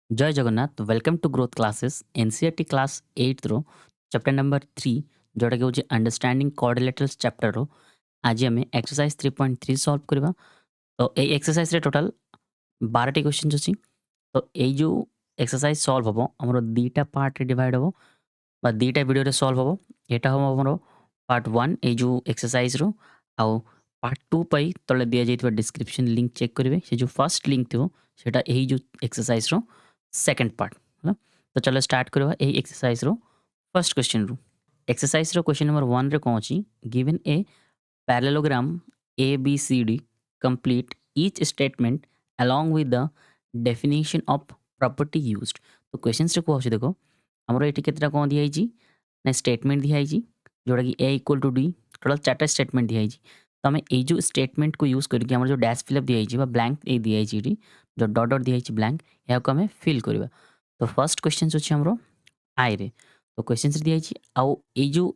जय Jagannath welcome to Growth Classes NCERT class 8 रो chapter number 3 जोटा कि होची अंडरस्टैंडिंग कोऑर्डिनेटर्स चैप्टर रो आज आम एक्सरसाइज 3.3 सॉल्व करबा। तो ए एक्सरसाइज रे टोटल 12 टी क्वेश्चन अछि। तो ए जो एक्सरसाइज सॉल्व हबो हमरो दीटा पार्ट रे डिवाइड हबो बा दीटा वीडियो रे सॉल्व हबो। एटा हम हमरो पार्ट 1 ए जो एक्सरसाइज रो आउ पार्ट 2 पई तले दिया जाइतबा डिस्क्रिप्शन लिंक चेक करिवे। से जो फर्स्ट लिंक थिबो सेटा एही जो एक्सरसाइज रो सेकंड पार्ट है। तो चलो स्टार्ट करवा ए एक्सरसाइज रो फर्स्ट क्वेश्चन रू। एक्सरसाइज रो क्वेश्चन नंबर 1 रे कौन अछि given a parallelogram A B C D complete each statement along with the definition of property used। तो क्वेश्चन रे को देखो हमरो एटी केतरा कोन दिया हिची ना स्टेटमेंट दिया हिची जोड़ा कि a equal to D total चारटा स्टेटमेंट दिया हिची। तो हमें ए जो स्टेटमेंट को यूज करके हमर जो डैश फिलअप दिया हिची बा ब्लैंक ए दिया हिची एटी जो डॉट डॉट दिया हिची ब्लैंक या को हमें फिल करबा। तो फर्स्ट क्वेश्चन अछि हमरो आई रे। तो क्वेश्चन दिया हिची आउ ए जो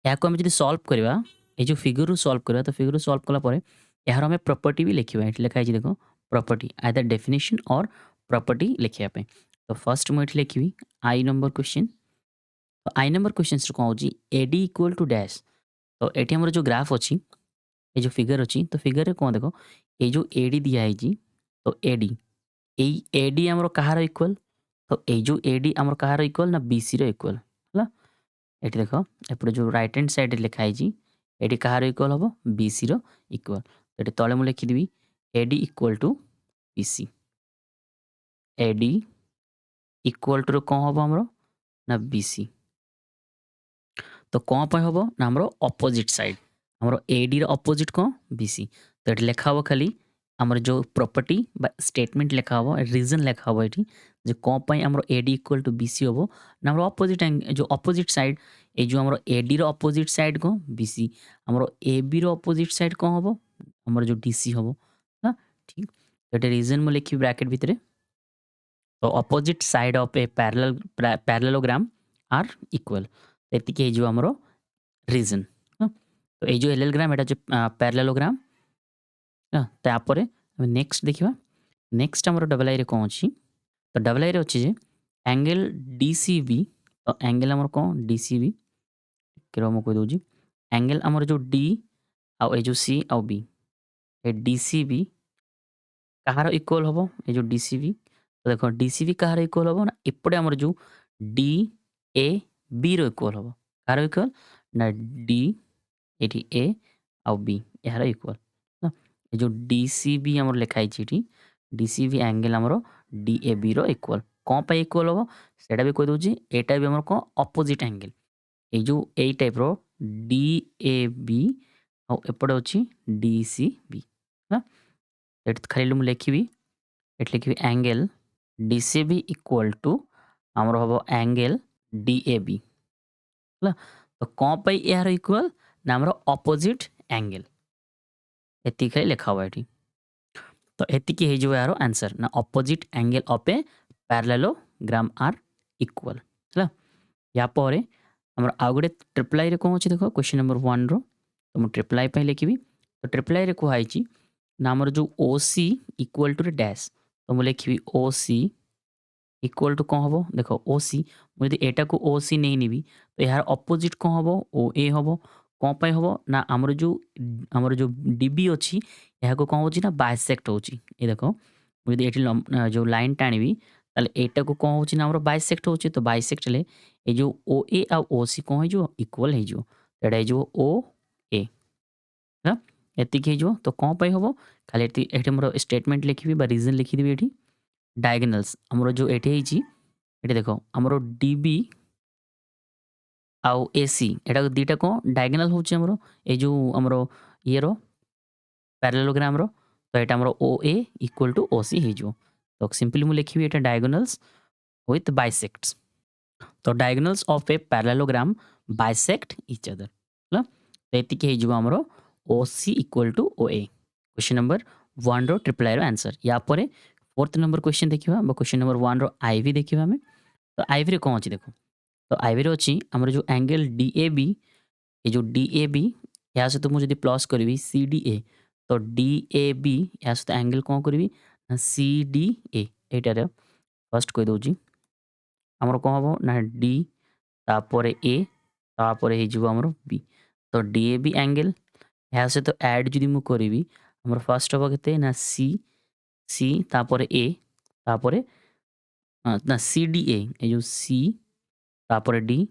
या को हमें जदी सॉल्व करबा ए जो फिगर रू सॉल्व करबा तो फिगर रू सॉल्व कला परे यार हमें प्रॉपर्टी भी लिखिबा। एटी लिखा हिची देखो प्रॉपर्टी आइदर डेफिनेशन और प्रॉपर्टी लिखिया पे। तो फर्स्ट मैं एटी लिखिबी आई नंबर क्वेश्चन। तो आई नंबर क्वेश्चन रे कोन होची एडी इक्वल टू डैश। तो एटी हमर जो ग्राफ अछि ए जो फिगर अछि तो फिगर रे कोन देखो ए जो एडी दिया हिची तो एडी एडी हमरो कहार इक्वल। तो ए जो एडी हमरो कहार इक्वल ना बीसी रो इक्वल हला। एटी देखो एपटे जो राइट हैंड साइड रे लिखा हिची एडी कहार इक्वल हबो बीसी रो इक्वल। तो एटी तळे मु लिखि देबी AD equal to BC. AD equal to कोन हबो हमरो ना बीसी। तो कौन पे हबो ना हमरो अपोजिट साइड हमरो एडी रो अपोजिट को बीसी। तो एटी लिखा हबो खाली हमर जो प्रॉपर्टी बा स्टेटमेंट लिखा हबो रीजन लिखा हबो एटी जे कौन पे हमरो एडी इक्वल टू बीसी हबो ना हमरो अपोजिट जो अपोजिट साइड ए जो हमरो एडी रो अपोजिट साइड को बीसी हमरो एबी रो अपोजिट साइड को हबो हमर जो डीसी हबो ना ठीक। तो एटी रीजन मु लिखि ब्रैकेट भितरे। तो opposite side of a parallelogram are equal एतिके हे जो हमरो रीजन। तो ये जो एलएलग्राम एटा जो पैरेललोग्राम तापरे नेक्स्ट देखिबा। नेक्स्ट हमरो डबल आई रे कोन अछि तो डबल आई रे अछि जे एंगल डीसीबी। तो एंगल हमर कोन डीसीबी केरो म कोइ दोजी एंगल हमर जो डी आ ए जो सी आ बी ए डीसीबी कहार इक्वल हबो ए जो डीसीबी। तो देखो डीसीबी कहार इक्वल हबो ना एपडे हमर जो डी ए बी रो इक्वल हबो कहार इक्वल ना डी एटी ए आउ बी यार इक्वल ना। ये जो डीसीबी हमर लिखा हिची एटी डीसीबी एंगल हमरो डीएबी रो इक्वल कोन पे इक्वल हबो सेटा भी कहि दोजी एटा भी हमर को अपोजिट एंगल ए जो ए टाइप रो डीएबी आउ एपडे अछि डीसीबी ना। एट खाली मु लिखिबी एट लिखिबी एंगल डीसीबी इक्वल टू हमरो हबो एंगल डीएबी ହେଲା। तो कौन पे यार इक्वल ना हमरो अपोजिट एंगल एति खाली लिखा हुआ एटी। तो एतिकी हे जो यारो आंसर ना opposite angle of a parallelogram are equal ହେଲା। या परे हमर आ गुडे ट्रिपल आई रे कोन अछि देखो क्वेश्चन नंबर 1 रो। तो मु ट्रिपल आई पे लिखिबी। तो ट्रिपल आई रे को आइची ना हमर जो ओसी इक्वल टू डैश। तो मु लिखिबी ओसी इक्वल टू कौन हबो देखो ओसी मुझे एटा को ओसी नहीं निबी तो यार अपोजिट कौन हबो ओ ए हबो कौन पे हबो ना हमर जो डीबी अछि यहा को कौन होची ना बाइसेक्ट होची। ए देखो मुझे एटी जो लाइन टाणीबी ताले एटा को कौन होची ना हमर बाइसेक्ट होची। तो बाइसेक्ट ले ए जो ओ ए आ ओसी कौन है जो इक्वल है जो एटा है जो ओ ए ना एतिक है जो। तो कौन पे हबो खाली एटी हमर स्टेटमेंट लिखिबी बा रीजन लिखि देबी एटी डायगोनल्स हमरो जो एठी हिची एठी देखो हमरो डीबी आउ एसी एटा दीटा को डायगोनल होची हमरो ए जो हमरो ये रो पैरेललोग्राम रो। तो एटा हमरो ओए इक्वल टू ओसी हे जो। तो सिंपली मु लिखिबी एटा डायगोनल्स विथ बाइसेक्ट्स। तो diagonals of a parallelogram bisect each other ହେଲା। तो एतिके हे जो हमरो OC equal to OA question number 1 रो ट्रिपल आई रो आंसर। या परे फोर्थ नंबर क्वेश्चन देखिबा बा क्वेश्चन नंबर 1 रो आईवी देखिबा हमें। तो आईवी रे कोन अछि देखो। तो आईवी रे अछि हमर जो एंगल डीएबी ए जो डीएबी या से तो मु जदी प्लस करबी सीडीए तो डीएबी या से तो एंगल कोन करबी सीडीए एटा रे फर्स्ट कहि दउची हमर कोन हबो ना डी तापरे ए तापरे हे जिवो हमर बी तो डीएबी एंगल या सहित ऐड जदि मु करिवि हमर फर्स्ट हबो केते ना सी सी तापरे ए तापरे ना सीडीए ए जो सी तापरे डी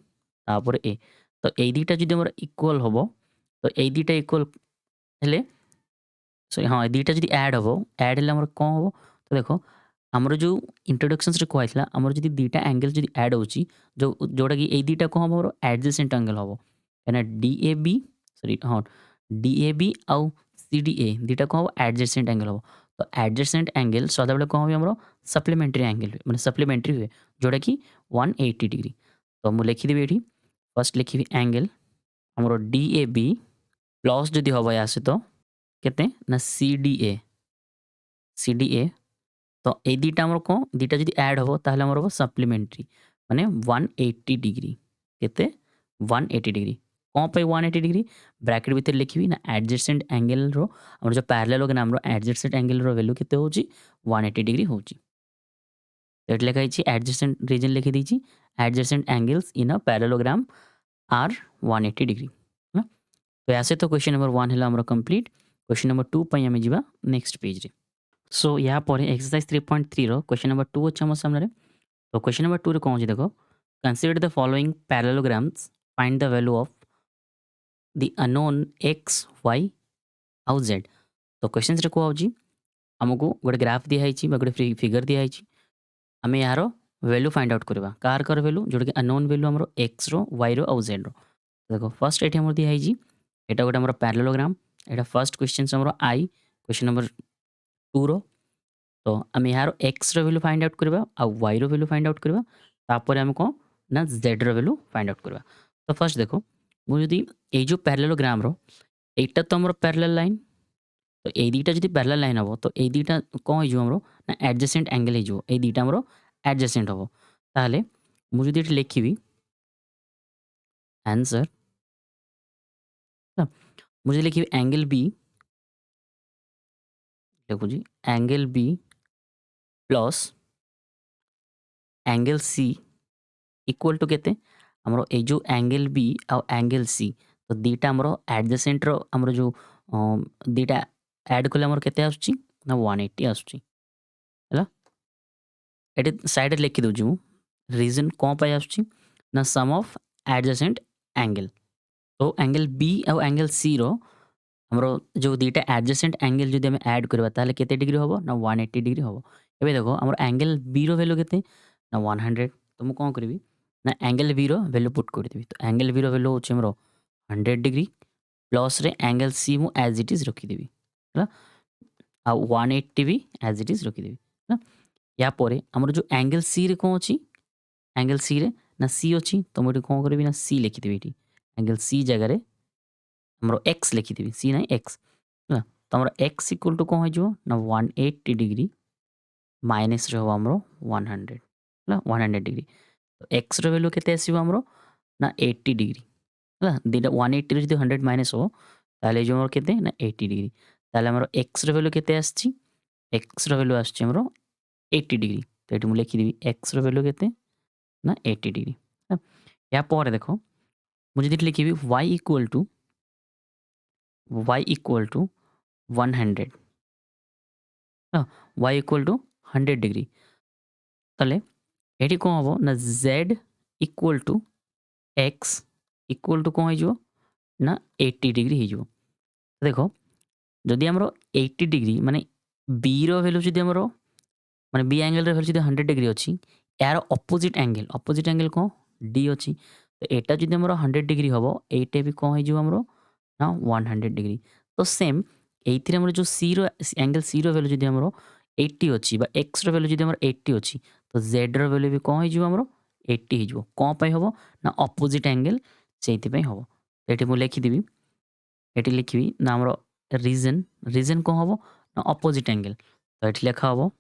तापरे ए तो एई दुइटा जदि हमर इक्वल हबो तो एई दुइटा इक्वल हेले सॉरी हाँ ए दुइटा जदि ऐड हबो ऐड हेले हमर कोन हबो तो देखो हमर जो इंट्रोडक्शंस रे कहैतला हमर जदि दुइटा एंगल जदि ऐड होची जो जोटा कि एई दुइटा कोन हबो हमर एडजेसेंट एंगल हबो एना डीएबी सॉरी हाँ डीएबी आउ सीडीए दुइटा कोन हबो एडजेसेंट एंगल हबो तो एडजेसेंट एंगल सदा बेले कोन हबो हमर सप्लीमेंटरी एंगल माने सप्लीमेंटरी हुए जोटा कि 180 डिग्री तो मु लिखि देबी एठी फर्स्ट लिखिबी एंगल हमर डीएबी प्लस जदि हबो या सहित केते ना सीडीए सीडीए तो ए दुइटा हमर कोन दुइटा जदि ऐड हबो ताहले हमर हबो सप्लीमेंटरी माने 180 डिग्री केते 180 डिग्री कोन पे 180 डिग्री ब्रैकेट भीतर लिखिबी ना एडजेसेंट एंगल रो हमर जो पैरेललोग्राम रो एडजेसेंट एंगल रो वैल्यू केते होची 180 डिग्री होची एट लेखा हिची एडजेसेंट रीजन लिखि दीची adjacent angles in a parallelogram are 180 degree ना तो ऐसे तो क्वेश्चन नंबर 1 हला हमर कंप्लीट क्वेश्चन नंबर 2 पई हमें जिबा नेक्स्ट पेज रे सो या पर एक्सरसाइज 3.3 रो क्वेश्चन नंबर 2 अछि हमर सामने रे तो क्वेश्चन नंबर 2 रे कोन अछि देखो consider the following parallelograms find the value of the unknown x y आउ z तो क्वेश्चन रे को आउची हमकु गोटे ग्राफ दिया हिची बा गोटे फिगर दिया हिची हमें यार वैल्यू फाइंड आउट करबा कार कर वैल्यू जोटा कि अननोन वैल्यू हमरो x रो y रो आउ z रो देखो फर्स्ट एठी हमर दिया हिची एटा गोटे हमर पैरेललोग्राम एटा फर्स्ट क्वेश्चन हमरो आई क्वेश्चन नंबर 2 रो तो आम यार एक्स रो वैल्यू फाइंड आउट करबा आ वाई रो वैल्यू फाइंड आउट करबा तापर हम कोन ना जेड रो वैल्यू फाइंड आउट करबा तो फर्स्ट देखो मु जदी ए जो पैरेललोग्राम रो एटा तो हमरो पैरेलल लाइन तो ए दुइटा जदी पैरेलल लाइन हबो तो ए दुइटा कोन हो जो हमरो ना एडजेसेंट एंगल हो जो ए दुइटा हमरो एडजेसेंट हबो ताले मु जदी एटा लिखिबी आंसर मु जदी लिखिबी एंगल बी देखो जी angle B plus angle C equal to केते हमरो ए जो एंगल बी आ एंगल सी तो दीटा हमरो एडजेसेंट रो हमरो जो दीटा ऐड कले हमरो केते आछी ना 180 आछी हला एटे साइड रे लिखि दउजु रीजन कोन पाई आछी ना सम ऑफ एडजेसेंट एंगल तो एंगल बी आ एंगल सी रो हमरो जो दीटा एडजेसेंट एंगल जदि हम ऐड करबा ताले केते डिग्री होबो ना 180 डिग्री होबो एबे देखो हमरो एंगल बी रो वैल्यू केते ना 100 तो मु कोन करबी ना एंगल बी रो वैल्यू पुट कर देबी तो एंगल बी रो वैल्यू होचे हमरो 100 डिग्री प्लस रे एंगल सी मु एज इट इज रखी देबी हला आ 180 भी एज इट इज रखी देबी हला या परे हमरो जो एंगल सी रे कोन अछि एंगल सी रे ना सी अछि तो मु कोन करबी ना सी लिखि देबी एटी एंगल सी जगह रे हमरो x लिखि देबी सी नै x हला तो हमरो x इक्वल टू कोन हो जो ना 180 डिग्री माइनस रे हो हमरो 100 हला 100 डिग्री तो x रो वैल्यू केते आसीबो हमरो ना 80 डिग्री हला दिटा 180 रो जदि 100 माइनस हो ताले जो हमरो केते ना 80 डिग्री ताले हमरो x रो वैल्यू केते आछी x रो वैल्यू आछी हमरो 80 डिग्री तो एटी मु लिखि देबी x रो वैल्यू केते ना 80 डिग्री हला या पर देखो मु जदि लिखिबी y इक्वल टू 100 हाँ y इक्वल टू 100 डिग्री ताले एटी कोन हबो ना z equal to x equal to कोन हो ना 80 डिग्री हो देखो जदि हमरो 80 डिग्री माने b रो वैल्यू जदि हमरो माने b एंगल रो वैल्यू जदि 100 डिग्री अछि यार ऑपोजिट एंगल कोन d अछि तो एटा जदि हमरो 100 डिग्री हबो एटे भी कोन हो हमरो ना 100 डिग्री तो सेम एथिरे हमरो जो सी रो एंगल सी रो वैल्यू जदि हमरो 80 अछि बा x रो वैल्यू जदि हमरो 80 अछि तो z रो वैल्यू भी कोन हो हमरो 80 हिजो कोन पई हबो ना ऑपोजिट एंगल सेति पई हबो एठी मु लिखि देबी एठी लिखिबी ना हमरो रीजन कोन हबो ना ऑपोजिट एंगल तो एठी लेखा हबो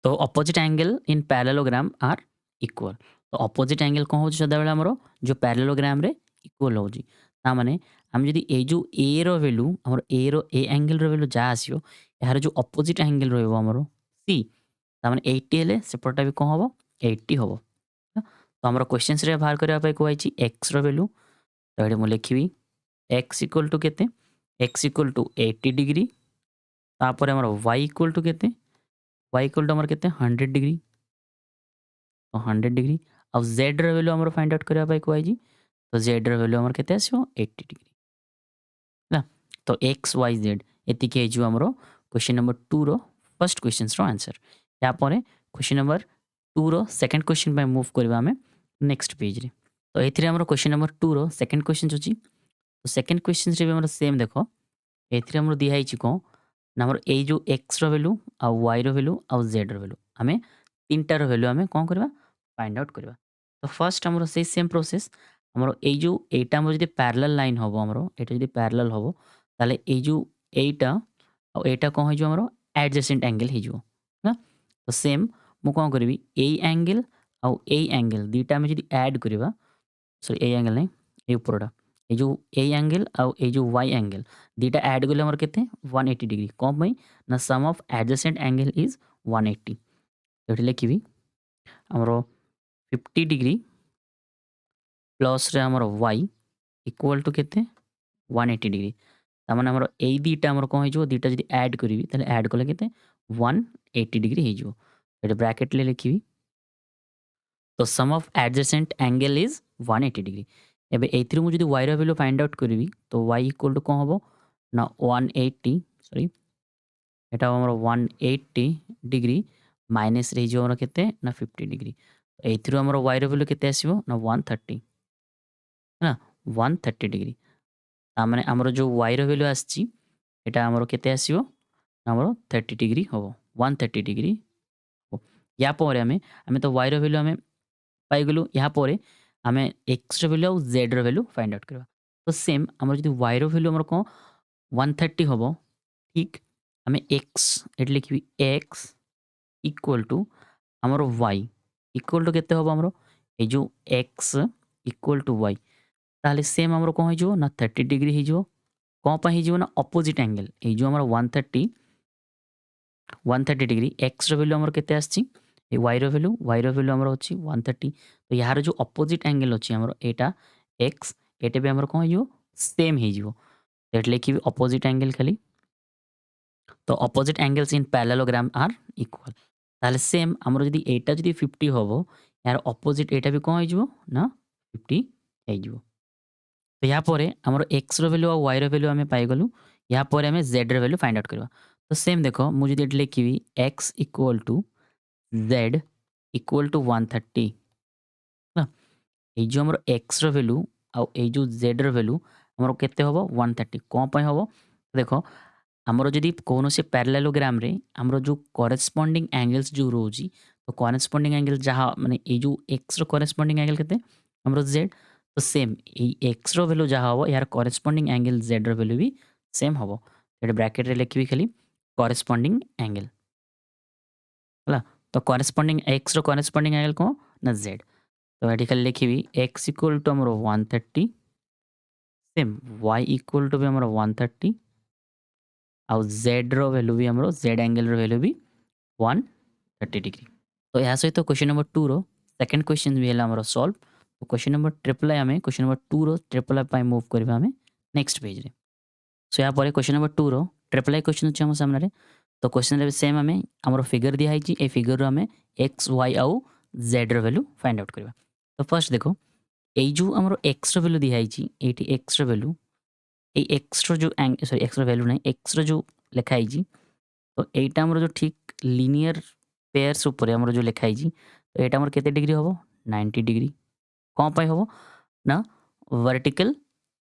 तो opposite angle in parallelogram are equal तो ऑपोजिट एंगल कोन हो सदा बेला हमरो जो पैरेललोग्राम रे इक्वल होजी ता माने हम जदि ए जो ए रो वैल्यू हमरो ए एंगल रो वैल्यू जा आसियो यार जो ऑपोजिट एंगल रहबो हमरो सी तार 80 हेले सेपटा भी कौन हम 80 हम। तो आम क्वेश्चन बाहर करने कही एक्स रैल्यू। तो ये मुझे लिखी एक्स इक्वल टू केते एक्स इक्वल टू 80 डिग्री तापर आम वाई इक्वल टू केते वाई इक्वल टू आम के 100 डिग्री। तो 100 डिग्री आउ जेड वैल्यू आम फाइंड आउट करने कही। तो जेड वैल्यू आम के 80 डिग्री ना। तो एक्स वाई जेड एतिक आमर क्वेश्चन नंबर 2 रो फर्स्ट क्वेश्चन रो आंसर। यापर क्वेश्चन नंबर 2 रो सेकंड क्वेश्चन पे मूव करबा हमें नेक्स्ट पेज रे। तो एथिरे हमर क्वेश्चन नंबर 2 रो सेकंड क्वेश्चन अछि। तो सेकंड क्वेश्चन रे भी हमर सेम देखो एथिरे हमर दिया हिची को ना हमर ए जो एक्स रो वैल्यू आ वाई रो वैल्यू आ जेड रो वैल्यू हमें तीनटा रो वैल्यू हमें कोन करबा फाइंड आउट करबा। तो फर्स्ट हमर से सेम प्रोसेस हमर ए जो एटा हमर जदी पैरेलल लाइन हबो हमर एटा जदी पैरेलल हबो ताले ए जो एटा आ एटा कोन हो जो हमर एडजेसेंट एंगल हे जो ना। तो सेम मु कोन करबी ए एंगल आ ए एंगल दीटा में जदी ऐड करबा सॉरी ए एंगल नहीं ए ऊपरटा ए जो ए एंगल आउ ए जो वाई एंगल दीटा ऐड गले हमर केते 180 डिग्री कौन पई ना सम ऑफ एडजेसेंट एंगल इज 180। तो एठी लिखिबी हमर 50 डिग्री प्लस रे हमर वाई इक्वल टू केते 180 डिग्री तामाने हमर ए दीटा हमर कोन हो दीटा जदी ऐड करबी ताले ऐड कले केते 180 डिग्री हे जो। एठी ब्रैकेट ले लिखिबी तो sum of adjacent angle is 180 degree. एबे एथिरु मु जदी y रो वैल्यू फाइंड आउट करबी तो y इक्वल टू कोन हबो ना 180 सॉरी एटा हमर 180 डिग्री माइनस रे जो हमर केते ना 50 डिग्री। एथिरु हमर y रो वैल्यू केते आसीबो ना 130 है ना 130 डिग्री। तामाने हमर जो y रो वैल्यू आछि एटा हमर केते आसीबो ना हमर 30 डिग्री हबो 130 डिग्री हो। या परे हमें तो y रो वैल्यू हमें पाइगलु यहाँ पर आम एक्स वैल्यू और जेड वैल्यू फाइंड आउट करवा। तो सेम आम जो वाई वैल्यू आम कौन 130 हम ठीक आम एक्स ये लिखी एक्स इक्वल टू आमर वाई इक्वल टू केते हम आमर ये जो एक्स इक्वल टू वाई ताहले सेम आमर कौन हो ना 30 डिग्री हो कौन हो ना अपोजिट एंगल ये जो आमर 130 डिग्री एक्स वैल्यू आमर केते आछि वाई वैल्यू आमर अच्छी 130। तो यार जो अपोजिट एंगल अच्छी आमर एटा एक्स एटा भी आमर कौन हो सेम हो लिखी अपोजिट एंगल खाली। तो opposite angles in parallelogram are equal ताहले सेम आमर जदी एटा जदी 50 होबो यार अपोजिट एटा भी कौन हो ना 50 हो। तो यहाँ पर आमर एक्स वैल्यू और वाई वैल्यू आम पाइगलु यहाँ पर आम जेड वैल्यू फाइंड आउट करवा। तो सेम देखो मुझे लिखी X equal to Z equal to 130 ना ये जो हमर एक्स वैल्यू आउ ये जो जेड वैल्यू हमर केते होबो 130 कौन पय होबो देखो हमर जदी कोनो से पैरेललोग्राम रे हमर जो कॉरेस्पोंडिंग एंगल्स जो रोजी तो कॉरेस्पोंडिंग एंगल जहाँ माने ये जो एक्स रो कॉरेस्पोंडिंग एंगल केते हमर जेड। तो सेम ये एक्स रो वैल्यू जहाँ होबो यार कॉरेस्पोंडिंग एंगल जेड रो वैल्यू भी सेम होबो। एटा ब्रैकेट रे लिखबी खाली कॉरेस्पोंडिंग एंगल होला। तो कॉरेस्पोंडिंग एक्स रो कॉरेस्पोंडिंग एंगल को ना जेड। तो ये खाली लिखी एक्स इक्वल टू आमर 130 सेम वाई इक्वल टू भी आमर 130 आउ जेड रो वैल्यू भी आमर जेड एंगल रो वैल्यू भी 130 डिग्री। तो या सहित क्वेश्चन नंबर 2 रो सेकंड क्वेश्चन भी है आमर सॉल्व। तो क्वेश्चन नंबर ट्रिपल आई आम क्वेश्चन नंबर 2 रो ट्रिपल आई पाई मूव करबा आम नेक्स्ट पेज रे। सो या पर क्वेश्चन नंबर 2 रो ट्रिपल आई क्वेश्चन अछि हम सामने। तो क्वेश्चन रे सेम आम आमर फिगर दिया है ए फिगर रो आम एक्स वाई आउ जेड रो वैल्यू फाइंड आउट करबा। तो फर्स्ट देखो এই जो आमर एक्स रो वैल्यू दिखाई ये एक्स रो वैल्यू ये एक्स रो जो सॉरी एक्स रो वैल्यू नहीं एक्स रो जो लिखाई तो यहाँ आमर जो ठीक लिनियर पेयर्स ऊपर आमर जो लिखाई तो यहाँ आमर केते डिग्री हम 90 डिग्री कौन पाई हम ना वर्टिकल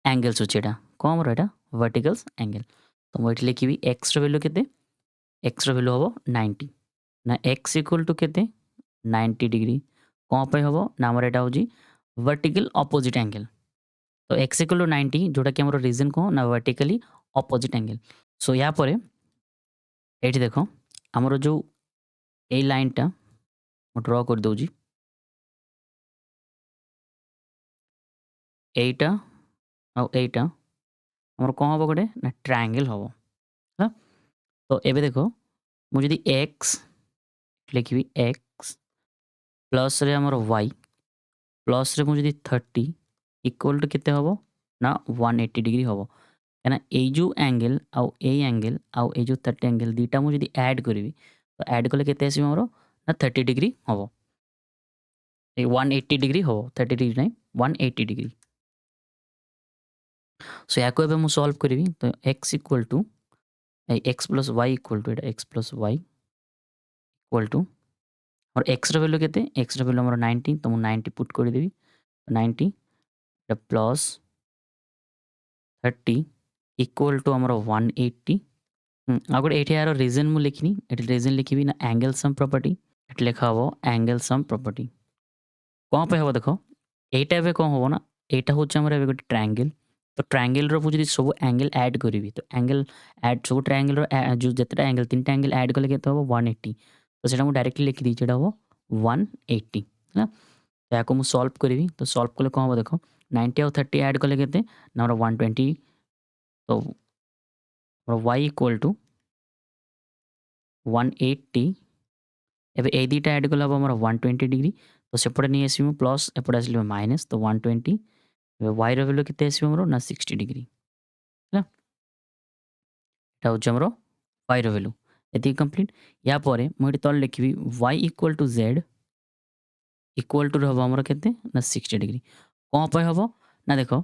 एंगल्स अच्छे कौन आमर यहाँ वर्टिकल्स एंगल। तो मुझे लिखी एक्स रो वैल्यू केते एक्स रो वैल्यू हम 90 ना एक्स इक्वल टू केते 90 डिग्री कौन पाई हम ना आमर यहाँ हूँ वर्टिकल अपोजिट एंगल। तो एक्स इक्वल टू 90 जोटा कि हमारा रीजन को ना वर्टिकली अपोजिट एंगल। सो या पर ये देखो आमर जो ए लाइन टा ड्र कर दूजी एटा आ एटा आमर कौन हम गोटे ना ट्रायंगल हम। तो एबे देखो मुझे एक्स लिखिबि x प्लस रे हमर y प्लस रे मु जदि 30 इक्वल टू केते हबो ना 180 डिग्री हबो काना ए जो एंगल आउ ए एंगल आउ ए जो 30 एंगल दीटा मु जदि ऐड करिवि तो ऐड कले केते आसी हमरो ना 30 डिग्री हबो ए 180 डिग्री हबो 30 डिग्री नहीं 180 डिग्री सो याको एबे मु सॉल्व करिवि तो x equal to x plus y equal to x plus y equal to और x ର वैल्यू केते x ର वैल्यू हमर 90 तो मु 90 पुट कर देबी 90 प्लस 30 इक्वल टू हमर 180 आगोटे एठी यार रीजन मु लिखनी एठी रीजन लिखिबी ना एंगल सम प्रॉपर्टी एठी लिखा हबो एंगल सम प्रॉपर्टी कोन पे हबो देखो एटा एबे कोन हबो ना एटा होछ हमर एबे गोटे ट्रायंगल तो ट्रायंगल रो जदि सब एंगल ऐड करिवि तो एंगल ऐड सब ट्रायंगल रो जो जतटा एंगल तीनटा एंगल ऐड कले केते हबो 180 तो सेटा मु डायरेक्टली लिखि दी जेटा हबो 180 है तो याको मु सॉल्व करिवि तो सॉल्व कले कोन हबो देखो 90 और 30 ऐड कले केते ना हमर 120 तो और y इक्वल टू 180 एबे ए दीटा ऐड कला हमर 120 डिग्री तो सेपटे नहीं आसीबो प्लस एपटे आसीबो माइनस तो 120 एबे y रो वैल्यू केते आसीबो हमरो ना 60 डिग्री है एटा होछ हमरो y रो वैल्यू एति कंप्लीट या परे मु एटी तल लिखिबी y equal to z equal to रहबो हमरो केते ना 60 डिग्री कोन पे हबो ना देखो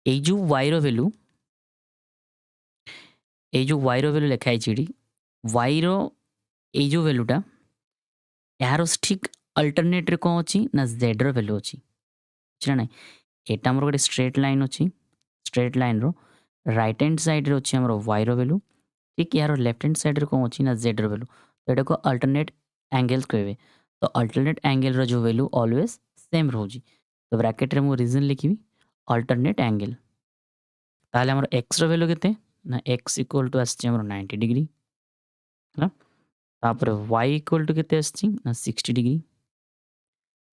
ए जो y रो वैल्यू ए जो y रो वैल्यू लिखा है एटी y रो ए जो वैल्यूटा यार ठीक अल्टरनेट रे कोन अछि ना z रो वैल्यू अछि बुझला नै एटा हमर गोटे स्ट्रेट लाइन अछि straight line row right hand side रे अछि हमर y रो वैल्यू ठीक यार लेफ्ट हैंड साइड रे कोन अछि ना z रो वैल्यू तो एटा को अल्टरनेट एंगल्स कहबे तो अल्टरनेट एंगल रो जो वैल्यू ऑलवेज सेम रहउजी तो ब्रैकेट रे मु रीजन लिखिबी अल्टरनेट एंगल ताले हमर x रो वैल्यू केते ना x इक्वल टू आछि हमर 90 डिग्री है तापर y इक्वल टू केते आछि ना 60 डिग्री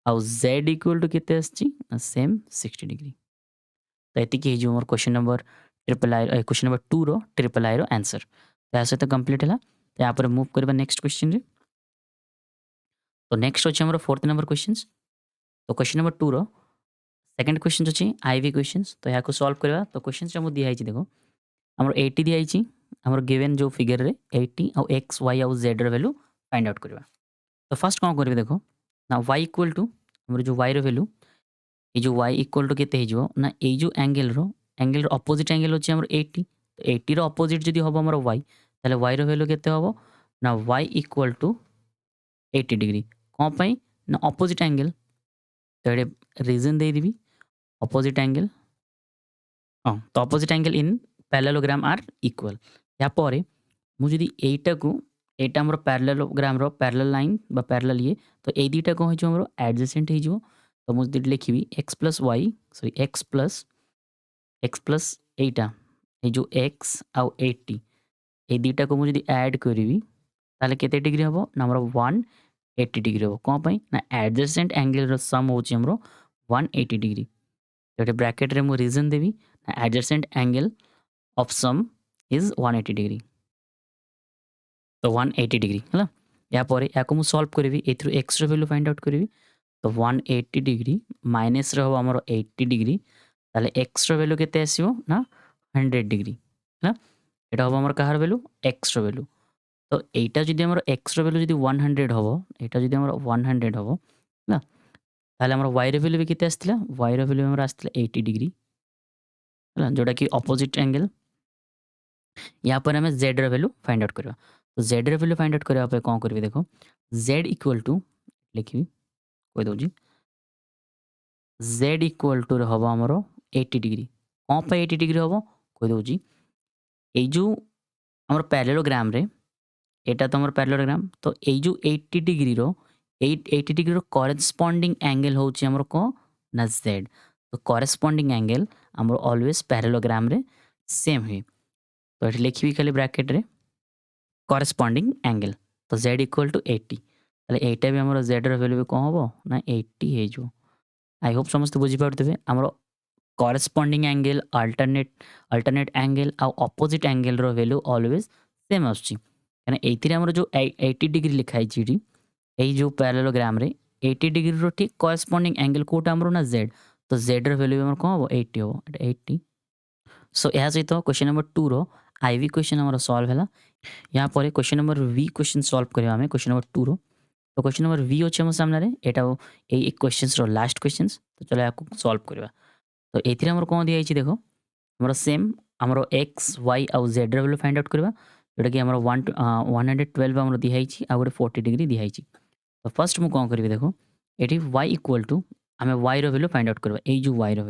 आउ z इक्वल टू केते आछि ना सेम 60 डिग्री तो एतिकी हे जो हमर question number triple I question number 2 रो ट्रिपल आई रो आंसर तो ऐसे तो कंप्लीट हला तो यहाँ पर मूव करबा नेक्स्ट क्वेश्चन रे तो नेक्स्ट अछि हमर फोर्थ नंबर क्वेश्चंस तो क्वेश्चन नंबर 2 रो सेकंड क्वेश्चन अछि आईवी क्वेश्चंस तो याको सॉल्व करबा तो क्वेश्चंस हम दिया है देखो हमर 80 दिया है हमर गिवन जो फिगर रे 80 और x y और z रो वैल्यू फाइंड आउट करबा तो फर्स्ट कोन करबे देखो ना y इक्वल टू हमर जो y रो वैल्यू ए जो y इक्वल टू केते हेजो ना ए जो एंगल रो ऑपोजिट एंगल होची हमर 80 तो 80 रो ऑपोजिट जदी होबो हमर y ताले y रो वैल्यू केते होबो ना y इक्वल टू 80 डिग्री कोन पई ना ऑपोजिट एंगल तो एडे रीजन दे दिबी ऑपोजिट एंगल तो opposite angle in parallelogram are equal या परे मु जदी एटा को एटा हमर पैरेललोग्राम रो पैरेलल लाइन बा पैरेलल ये तो ए दीटा को हेजो हमर एडजेसेंट हेजो तो मुझे लिखी x plus y sorry x plus एटा ये जो x आउ 80 ए दीटा को मुझे ऐड करी ताले केते डिग्री हबो ना हमर 180 डिग्री हबो कोन पई ना एडजेसेंट एंगल रो सम होची हमरो 180 डिग्री तो एटे ब्रैकेट रे मु रीजन देबी ना adjacent angle of some is 180 degree तो 180 डिग्री हला या परे याको मु सॉल्व करबी एथ्रु x रो वैल्यू फाइंड आउट करबी तो 180 डिग्री माइनस रे हो हमर 80 डिग्री ताले x रो वैल्यू केते आसीबो ना 100 डिग्री है एटा हो हमर कहार वैल्यू x रो वैल्यू तो एटा जदी हमर x रो वैल्यू जदी 100 हबो एटा जदी हमर 100 हबो ना ताले हमर y रो वैल्यू भी केते आस्तिला y रो वैल्यू हमर आस्तिला 80 डिग्री है जोटा कि ऑपोजिट एंगल यहाँ पर हमें z रो वैल्यू फाइंड आउट करबा तो z रो वैल्यू फाइंड आउट करबा पे कोन करबी देखो z इक्वल टू लिखबी कोइ दउजी z इक्वल टू हबो हमरो 80 डिग्री कोन पे 80 डिग्री हबो कोइ दउजी ए जो हमर पैरेललोग्राम रे एटा तो हमर पैरेललोग्राम तो ए जो 80 डिग्री रो 80 डिग्री रो कॉरेस्पोंडिंग एंगल होची हमरो को ना z तो कॉरेस्पोंडिंग एंगल हमरो ऑलवेज पैरेललोग्राम रे सेम है तो एठी लिखबी खाली ब्रैकेट रे कॉरेस्पोंडिंग एंगल तो z इक्वल टू 80 ताले एटा भी हमरो z रो वैल्यू कोन हबो ना 80 हे जो आई होप समस्त बुझी पारथबे हमरो कॉरेस्पोंडिंग एंगल अल्टरनेट एंगल आ ऑपोजिट एंगल रो वैल्यू ऑलवेज सेम आछी यानी एथिरे हमरो जो 80 डिग्री लिखा है जीडी एई जो पैरेललोग्राम रे 80 डिग्री रो ठीक कॉरेस्पोंडिंग एंगल कोटा हमरो ना z तो z रो वैल्यू हमर कोन हो 80 हो 80 सो ଏହା ସହିତ क्वेश्चन नंबर 2 रो आईवी क्वेश्चन हमर सॉल्व हैला यहाँ पर question number V question solve करबा हमें क्वेश्चन नंबर 2 रो तो क्वेश्चन नंबर वी होचे हम सामने रे एटा ए क्वेश्चंस रो लास्ट क्वेश्चंस तो चलो याको सॉल्व करबा तो एथिरे हमर कोन दिया हिची देखो हमर सेम हमर x y और z रो वैल्यू फाइंड आउट करबा जोटा कि हमर 112 हमर दिया हिची आ गोटे 40 डिग्री दिया हिची तो फर्स्ट मु कोन करबी देखो एठी y इक्वल टू हमें y रो वैल्यू फाइंड आउट करबा ए जो y रो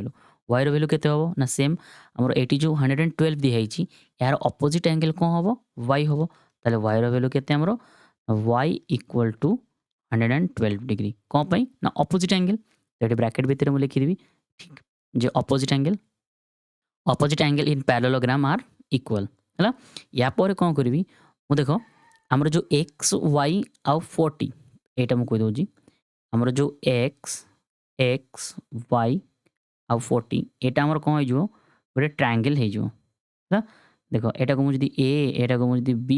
वैल्यू केते होबो ना सेम हमर एठी जो 112 दिया हिची यार ऑपोजिट एंगल कोन होबो y होबो ताले y रो वैल्यू केते हमरो y इक्वल टू 112 डिग्री कौन पाई ना ऑपोजिट एंगल तो ब्रैकेट भितर मु लिखि देबी ठीक जे opposite angle in parallelogram are equal हैला या पर कोन करबी मु देखो हमर जो x y आ 40 एटा मु कह दोजी हमर जो x y आ 40 एटा हमर कोन हे जो गोटे ट्रायंगल हे जो हैला देखो एटा को मु जदी a एटा को मु जदी b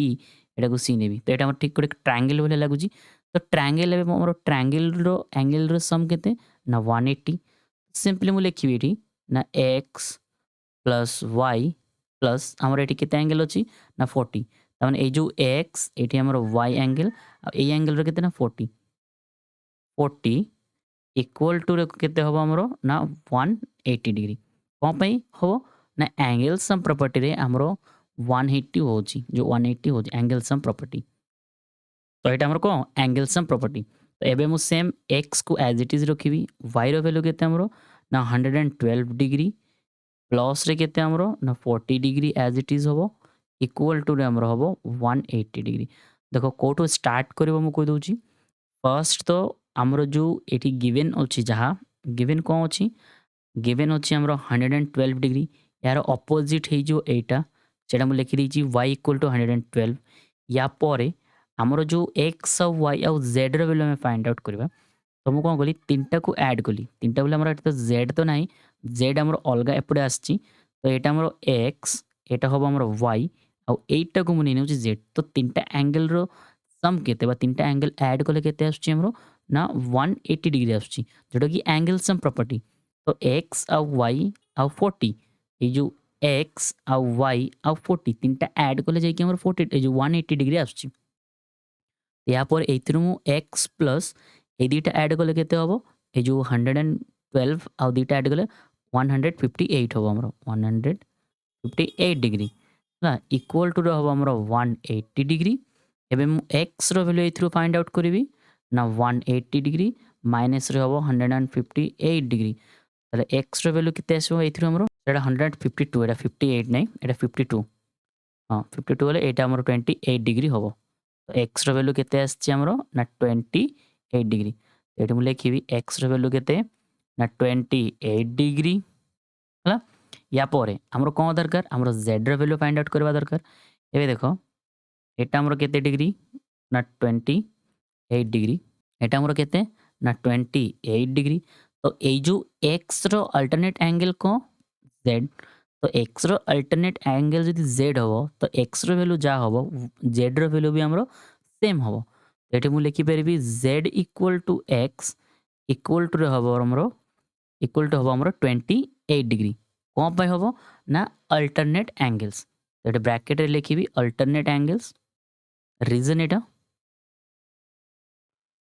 एटा को c नेबी तो एटा हमर ठीक गोटे ट्रायंगल बोले लागुजी तो ट्रायंगल एबे हमर ट्रायंगल रो एंगल रो सम केते ना 180 सिंपली मु लिखिबी एठी ना x प्लस y प्लस हमर एठी केते एंगल अछि ना 40 ताने ए जो x एठी हमर y एंगल आ ए एंगल रो केते ना 40 इक्वल टू रे केते होबो हमरो ना 180 डिग्री कोन पई होबो ना एंगल सम प्रॉपर्टी रे हमरो 180 होची जो 180 होची एंगल सम प्रॉपर्टी तो एटा हमर को एंगल सम प्रॉपर्टी तो एबे मु सेम x को एज इट इज रखिबी y रो वैल्यू केते हमरो ना 112 डिग्री प्लस रे केते हमरो ना 40 डिग्री एज इट इज होबो इक्वल टू रे हमरो होबो 180 डिग्री देखो कोटो स्टार्ट करबो मु कह दोची फर्स्ट तो हमरो जो एठी गिवन अछि जहा गिवन कोन अछि गिवन अछि हमरो 112 डिग्री यार ऑपोजिट हे जो एटा सेटा मु लिखि दैछि y इक्वल टू 112 या परे हमरो जो x और y और z रो वैल्यू में फाइंड आउट करबा तो मु कोन कली तीनटा को ऐड कली तीनटा बोले हमरो तो z तो नाही z हमरो अलगा एपडे आछि तो एटा हमरो x एटा होबो हमरो y और एटा को मु नै नेउछि z तो तीनटा एंगल रो सम केते बा तीनटा एंगल ऐड कले केते आछि हमरो ना 180 डिग्री आछि जोटा कि एंगल सम प्रॉपर्टी तो x और y और 40 ए जो x और y और 40 तीनटा ऐड कले जाय कि हमरो 40 ए जो 180 डिग्री आछि यहाँ पर एथिरु x प्लस ए दुटा ऐड कले केते होबो ए जो 112 आ दुटा ऐड कले 158 होबो हमरो 158 डिग्री ना इक्वल टू होबो हमरो 180 डिग्री एबे मु x रो वैल्यू एथिरु फाइंड आउट करबी ना 180 डिग्री माइनस रे होबो 158 डिग्री ताले x रो वैल्यू केते आसो एथिरु हमरो एटा 152 एटा 58 नै एटा 52 हां 52 होले एटा हमरो 28 डिग्री होबो तो x रो वैल्यू केते आछि हमरो ना 28 डिग्री एठी मु लिखिबी x रो वैल्यू केते ना 28 डिग्री हला या परे हमरो कोन दरकार हमरो z रो वैल्यू फाइंड आउट करबा दरकार एबे देखो एटा हमरो केते डिग्री ना 28 डिग्री एटा हमरो केते ना 28 डिग्री तो ए जो x रो अल्टरनेट एंगल को z तो x रो अल्टरनेट एंगल जदि z होबो तो x रो वैल्यू जा होबो z रो वैल्यू भी हमरो सेम होबो एठी मु लिखि परबी z equal to x equal to रे होबो हमरो इक्वल टू होबो हमरो 28 डिग्री कोन पय होबो ना अल्टरनेट एंगल्स एठी ब्रैकेट रे लिखिबी अल्टरनेट एंगल्स रीजन एटा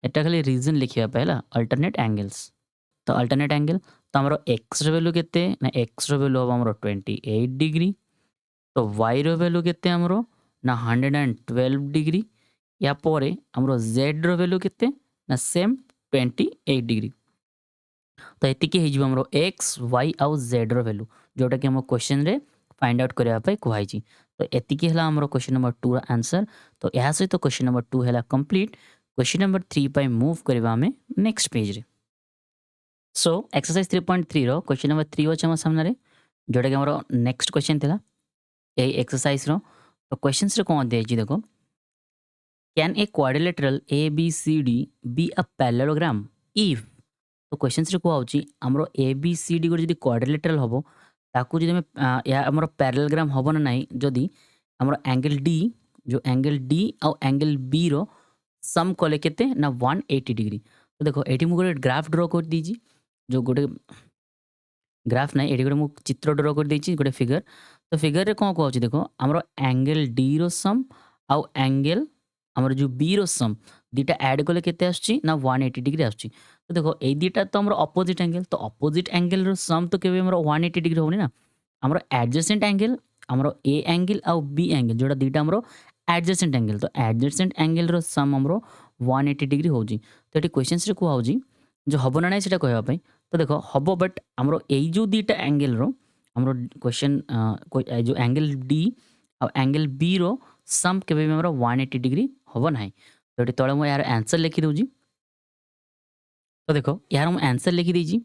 एटा खाली रीजन लिखिया पहला अल्टरनेट एंगल्स तो अल्टरनेट एंगल तो हमरो x रो वैल्यू केते ना x रो वैल्यू होबो हमरो 28 डिग्री तो y रो वैल्यू केते हमरो ना 112 डिग्री या परे हमरो z रो वैल्यू केते ना सेम 28 डिग्री तो एतिके हे जिवो हमरो x y और z रो वैल्यू जोटा कि हम क्वेश्चन रे फाइंड आउट करबा पय कहै छी तो एतिके हला हमरो क्वेश्चन नंबर 2 रा आंसर तो एहा सहित क्वेश्चन नंबर 2 हला कंप्लीट क्वेश्चन नंबर 3 पय मूव करबा हमें नेक्स्ट पेज रे सो एक्सरसाइज 3.3 रो क्वेश्चन नंबर 3 अछि हम सामने रे जोटा कि हमरो नेक्स्ट क्वेश्चन थिला ए एक्सरसाइज रो तो क्वेश्चंस रे कोन दे छी देखो can a quadrilateral ABCD be a parallelogram if तो क्वेश्चंस रे को आउची हमरो ABCD को जदी क्वाड्रिलेटरल होबो ताकू जदी हम या हमरो पैरेललोग्राम होबो ना नाही जदी हमरो एंगल D जो एंगल D और एंगल B रो सम कले केते ना 180 डिग्री। तो देखो एठी मु गोटे ग्राफ ड्रा कर दीची, जो गोटे ग्राफ ना एठी गोटे मु चित्र ड्रा कर देची गोटे फिगर। तो फिगर रे कोन कहउची देखो हमरो एंगल डी रो सम आउ एंगल हमर जो बी रो सम दीटा ऐड कले केते आछी ना 180 डिग्री आछी। तो देखो ए दीटा तो हमरो अपोजिट एंगल, तो अपोजिट एंगल रो सम तो केबे हमरो 180 डिग्री होनी ना। हमरो एडजेसेंट एंगल हमरो ए एंगल आउ बी एंगल जोड़ा दीटा हमरो एडजेसेंट एंगल, तो एडजेसेंट एंगल रो सम हमरो 180 डिग्री होउची। तो एटी क्वेश्चंस रे को होउची जो हबो ना नाही सेटा कहबा पई। तो देखो हबो बट हमरो एई जो दीटा एंगल रो हमरो क्वेश्चन जो एंगल डी और एंगल बी रो सम केबे भी हमरो 180 डिग्री हबो नाही। तो एटी तळे मु यार आंसर लिखि दउजी। तो देखो यार मु आंसर लिखि देजी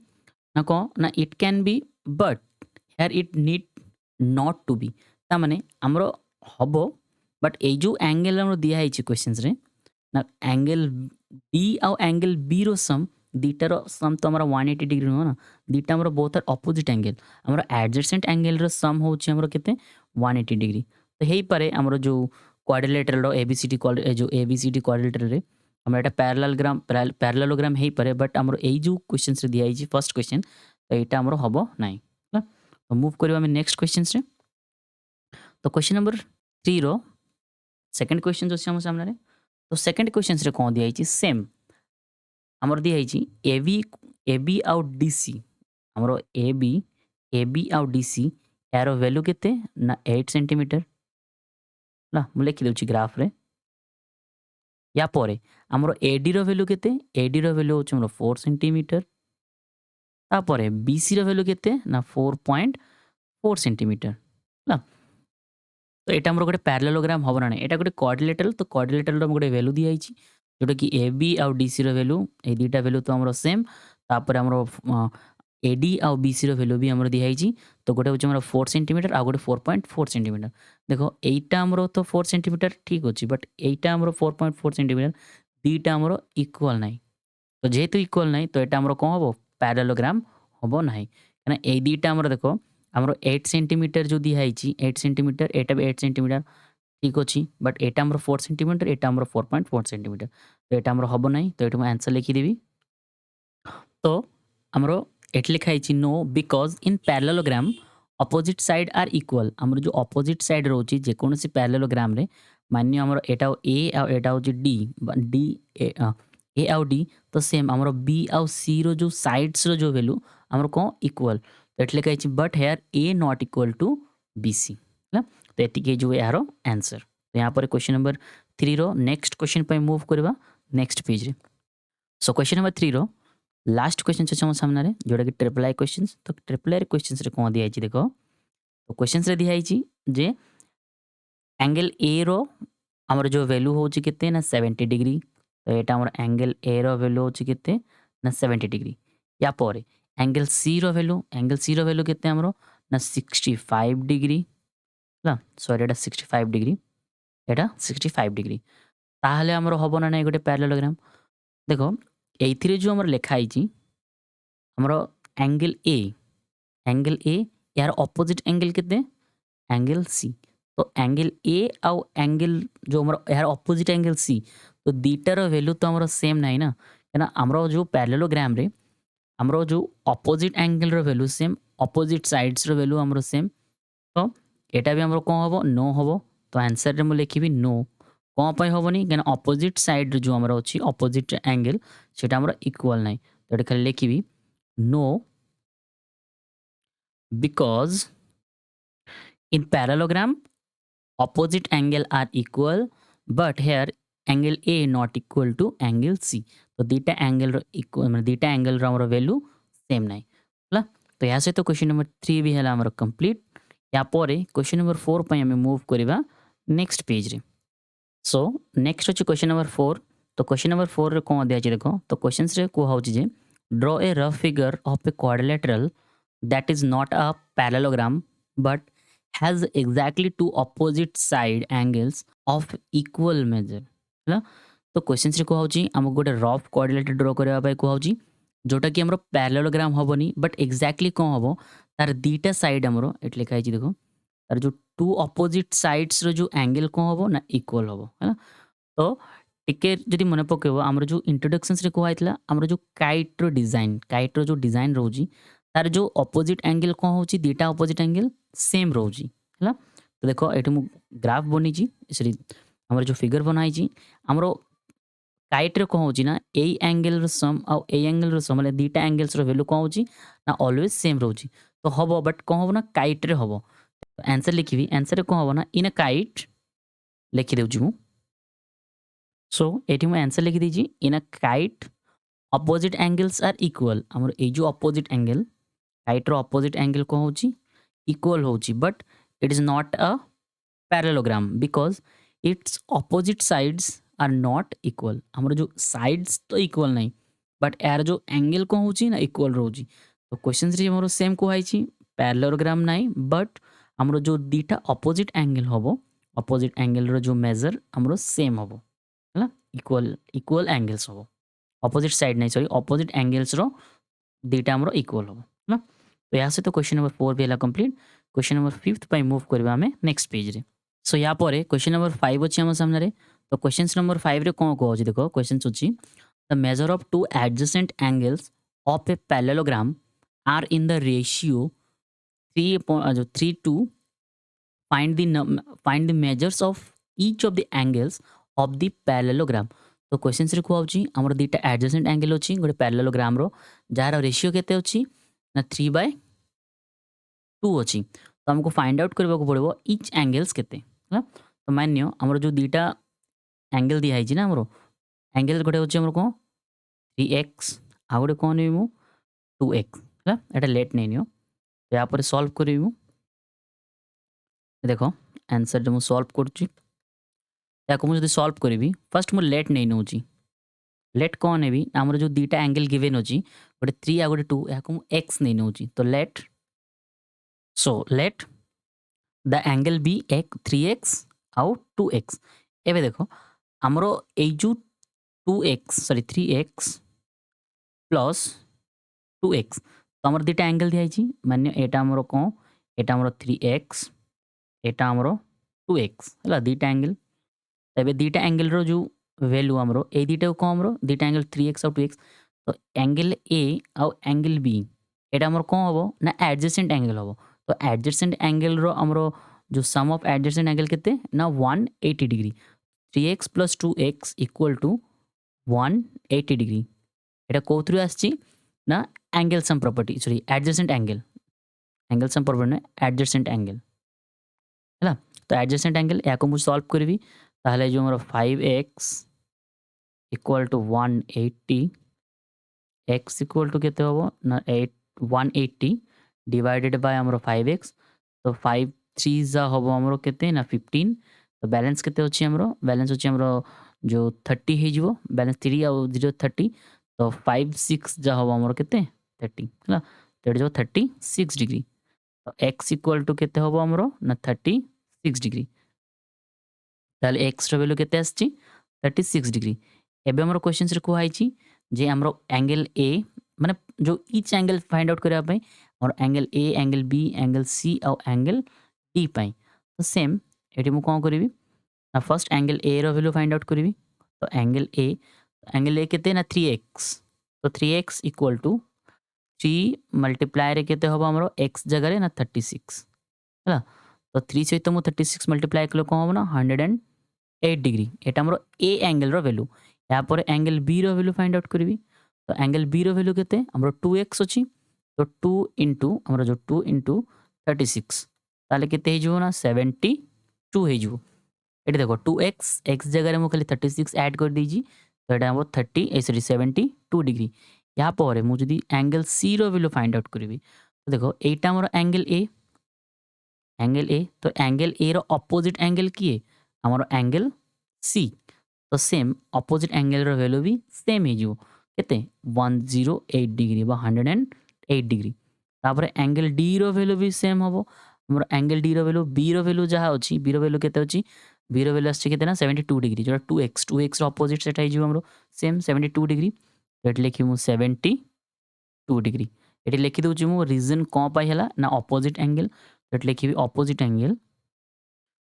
ना को ना it can be but here it need not to be. ता माने हमरो हबो बट ए जो एंगल हमरो दिया है क्वेश्चंस रे ना एंगल डी और एंगल बी रो सम दीटार सम तो हमारा 180 डिग्री नुह ना, दीटा हमरो बोथ आर अपोजिट एंगल। हमरो एडजेसेंट एंगल रो सम होची हमरो केते 180 डिग्री। तो हेई पारे हमरो जो क्वाड्रिलेटरल रो एबीसीडी जो एबीसीडी क्वाड्रिलेटरल रे हमरा एटा पैरेललोग्राम हेई पारे, बट हमरो एई जो क्वेश्चंस रे दिया है फर्स्ट क्वेश्चन तो एटा हमरो हबो नाही। तो मूव करियो हम नेक्स्ट क्वेश्चंस रे। तो क्वेश्चन नंबर 3 रो सेकंड क्वेश्चन जो हम सामने रे। तो सेकंड क्वेश्चन रे कोन दिया है सेम हमर दिया है एबी एबी आउ डीसी। हमरो एबी आउ डीसी यार वैल्यू केते ना 8 सेंटीमीटर ना मु लिखि देउची ग्राफ रे। या परे हमरो एडी रो वैल्यू केते, एडी रो वैल्यू होची हमरो 4 सेंटीमीटर। तापरे बीसी रो वैल्यू केते ना 4.4 सेंटीमीटर ना। तो एटा हमरो गोटे पैरेललोग्राम हबो ना नाही, एटा गोटे क्वाड्रिलेटरल। तो क्वाड्रिलेटरल रो गोटे वैल्यू दिया है जोटा कि एबी आउ डीसी रो वैल्यू ए दीटा वैल्यू तो हमरो सेम। तापर हमरो एडी आउ बीसी रो वैल्यू भी हमरो दिया है। तो गोटे होची हमरो 4 सेंटीमीटर आ गोटे 4.4 सेंटीमीटर। देखो एटा हमरो तो 4 सेंटीमीटर ठीक होची, बट एटा हमरो 4.4 सेंटीमीटर दीटा हमरो इक्वल नाही। तो जेहेतु इक्वल नाही तो एटा हमरो कोन हबो पैरेललोग्राम हबो नाही। काना ए दीटा हमरो देखो हमरो 8 सेंटीमीटर जो दिया है 8 सेंटीमीटर, एटा भी 8 सेंटीमीटर ठीक अछि, बट एटा हमरो 4 सेंटीमीटर, एटा हमरो 4.4 सेंटीमीटर। तो एटा हमरो हबो नाही। तो एटा मु आंसर लिखि देबी। तो हमरो एट लिखा है no because in parallelogram opposite side are equal. हमरो जो अपोजिट साइड रोची जे कोनोसी पैरेललोग्राम रे मान्य हमरो एटा ए आ एटा होची डी डी ए आउ डी तो सेम हमरो बी आउ सी रो जो साइड्स रो जो वैल्यू हमरो को इक्वल। तो एट लिखा है but here A not equal to BC ना। तो एतिके जो यारो आंसर। तो यहाँ पर क्वेश्चन नंबर 3 रो नेक्स्ट क्वेश्चन पे मूव करबा नेक्स्ट पेज रे। सो क्वेश्चन नंबर 3 रो लास्ट क्वेश्चन छ हम सामने रे जोटा कि ट्रिपल आई क्वेश्चंस। तो ट्रिपल आई क्वेश्चंस रे कोन दिया है देखो। तो क्वेश्चंस रे दिया है जे एंगल ए रो हमर जो वैल्यू होची केते ना 70 डिग्री। तो एटा हमर एंगल ए रो वैल्यू होची केते ना 70 डिग्री। या पर एंगल सी रो वैल्यू केते हमरो ना 65 डिग्री ना। सॉरी एटा 65 डिग्री, एटा 65 डिग्री। ताहले हमरो हबो ना नै गोटे पैरेललोग्राम। देखो एइथिरे जो हमर लिखा है हमरो एंगल ए यार अपोजिट एंगल केते एंगल सी। तो एंगल ए आउ एंगल जो हमरो यार अपोजिट एंगल सी तो दीटार वैल्यू तो हमरो सेम नाही ना। ना हमरो जो पैरेललोग्राम रे हमरो जो अपोजिट एंगल रो वैल्यू सेम, अपोजिट साइड्स रो वैल्यू हमरो सेम। तो एटा भी हमरो कोन हबो नो हबो। तो आंसर रे मु लिखिबी नो। कोन पय हबोनी केन अपोजिट साइड जो हमरो अछि अपोजिट एंगल सेटा हमरो इक्वल नाही। तो एटा खाली लिखिबी no because in parallelogram opposite angle are equal but here angle A not equal to angle C। तो दीटा एंगल इक्वल मतलब दीटा एंगल रो हमरो वैल्यू सेम नाही होला। तो या से तो क्वेश्चन नंबर 3 भी हला हमरो कंप्लीट। या परे क्वेश्चन नंबर 4 पय हम मूव करबा नेक्स्ट पेज रे। सो नेक्स्ट अछि क्वेश्चन नंबर 4। तो क्वेश्चन नंबर 4 रे कोन दिया छै देखो। तो क्वेश्चंस रे को होची जे draw a rough figure of a quadrilateral that is not a parallelogram but has exactly two opposite side angles of equal measure ହେଲା। तो क्वेश्चन रे कहउची हम गोटे रफ क्वाड्रिलेटर ड्रॉ करबा पाई कहउची जोटा कि हमरो पैरेललोग्राम हबोनी बट एग्जैक्टली कोन हबो तार दीटा साइड हमरो एट लिखा है देखो तार जो टू अपोजिट साइड्स रो जो एंगल कोन हबो ना इक्वल हबो है ना। तो टिके जदि मन पकेब आमर जो इंट्रोडक्शंस रे कहला आमर जो काइट रो डिजाइन रोजी तार जो अपोजिट एंगल कौन होची दीटा अपोजिट एंगल सेम रोजी है तो देखो ये मु ग्राफ बनी सॉरी आमर जो फिगर बनाई आमर काइट रे कौन होची ना ए एंगल रो सम आ ए एंगल रो सम दीटा एंगल्स रो वैल्यू कौन होची ना ऑलवेज सेम रोजी तो हबो बट कौन हबो ना काइट रे हबो आंसर लिखिबी आंसर रे कौन हबो ना इन अ काइट लिखि देउची मु सो एटी मु आंसर लिखि दीजी in a kite opposite angles are equal हमर ए जो अपोजिट एंगल काइट रो अपोजिट एंगल कौन होची इक्वल होची but it is not a parallelogram because its opposite sides are not equal हमर जो साइड्स तो इक्वल नहीं बट यार जो एंगल कौन होची ना इक्वल रोची तो क्वेश्चन रे हमर सेम को आइची पैरेललोग्राम नहीं बट हमर जो दीटा अपोजिट एंगल हबो अपोजिट एंगल रो जो मेजर हमर सेम हबो है इक्वल इक्वल एंगल्स हबो अपोजिट साइड नहीं सॉरी अपोजिट एंगल्स रो दीटा हमर इक्वल हबो है तो यहाँ से तो क्वेश्चन नंबर 4 भी कंप्लीट क्वेश्चन नंबर 5 पे मूव करबा हमें नेक्स्ट पेज रे सो यहाँ पर क्वेश्चन नंबर 5 अच्छी आम सामने तो क्वेश्चन नंबर 5 रे कौन कह देखो क्वेश्चन अच्छी the measure of two adjacent angles of a parallelogram are in the ratio 3:2 find the measures of each of the angles of the parallelogram तो क्वेश्चन रे कहउची हमर दीटा एडजेसेंट एंगल अछि गोटे पैरेललोग्राम रो जार रेशियो केते अछि ना 3/2 अछि तो हमको फाइंड आउट करबा को पड़बो ईच एंगल्स केते है तो मान्य हमर जो दीटा एंगल दिया है ना हमर एंगल गोटे अछि हमर को 3x आ गोटे कोन नै मु 2x है एटा लेट नै नियो या पर सॉल्व करिवु देखो आंसर जो मु सॉल्व करछि याको मुझे सॉल्व करी फर्स्ट मुझे लेट नहीं नौ लेट कौन है भी आमर जो दीटा एंगल गिवेन अच्छी गोटे 3 आ गोटे 2 याको एक्स नहीं नौ तो let so let the angle be 3x आउ 2x एवं देखो आमर यो 2x sorry 3x plus 2x तो आमर दीटा एंगल दिखाई मान्य एटा आमर कौन एटा आमर 3x एटा आमर 2x है दीटा एंगल तबे दीटा एंगल रो जो वैल्यू हमरो ए दीटा को हमरो दीटा एंगल 3x और 2x तो एंगल ए और एंगल बी एटा हमर कोन हबो ना एडजेसेंट एंगल हबो तो एडजेसेंट एंगल रो हमरो जो सम ऑफ एडजेसेंट एंगल केते ना 180 डिग्री 3x + 2x = 180 डिग्री एटा कोथरु आछि ना angle sum property sorry adjacent angle sum property ना एडजेसेंट एंगल हैला तो एडजेसेंट एंगल याको मु सॉल्व करबी ताहले जो हमारा 5x = 180 x = केते होबो ना 180 डिवाइडेड बाय हमरो 5x तो 5 3 जा होबो हमरो केते ना 15 तो बैलेंस केते अछि हमरो बैलेंस अछि हमरो जो 30 हे जिवो बैलेंस 3 और 0 30 तो 5 6 जा होबो हमरो केते 30 हला तो जो 36 डिग्री तो x = केते होबो हमरो ना 36 डिग्री ताले x रो वैल्यू केते आछि 36 डिग्री एबे हमर क्वेश्चंस रे कोहाइछि जे हमरो एंगल ए माने जो ईच एंगल फाइंड आउट करबा पई और angle A angle B angle C और एंगल डी पई तो सेम एटी मु कोन करबी ना फर्स्ट एंगल ए रो वैल्यू फाइंड आउट करबी तो एंगल ए केते ना 3x तो 3x = 3 मल्टीप्लाई रे केते होबो हमरो x जगह रे ना 36 हला तो 3 सहित मु 36 मल्टीप्लाई कलो कोन होबो ना 108 डिग्री एटा हमरो ए एंगल रो वैल्यू या पर एंगल बी रो वैल्यू फाइंड आउट करबी तो एंगल बी रो वैल्यू केते हमरो 2x अछि तो 2 * हमरो जो 2 * 36 ताले केते हे जो ना 72 हे जो एटी देखो 2x x जगह रे मु खाली 36 ऐड कर दीजी तो एटा हमरो 72 डिग्री या पर मु जदी एंगल सी रो वैल्यू फाइंड आउट करबी तो देखो एटा हमरो एंगल ए तो एंगल ए रो अपोजिट एंगल किए हमरो एंगल सी तो सेम अपोजिट एंगल रो वैल्यू भी सेम हे जो केते 108 डिग्री बा 108 डिग्री तापर एंगल डी रो वैल्यू भी सेम हबो हमरो एंगल डी रो वैल्यू बी रो वैल्यू जहा अछि बी रो वैल्यू केते अछि बी रो वैल्यू अछि केते ना 72 डिग्री जो 2x रो अपोजिट सेट हे जो हमरो सेम 72 डिग्री एट लिखि मु 72 डिग्री एटी लिखि दउची मु रीजन को पाई हला ना अपोजिट एंगल एट लिखि opposite angle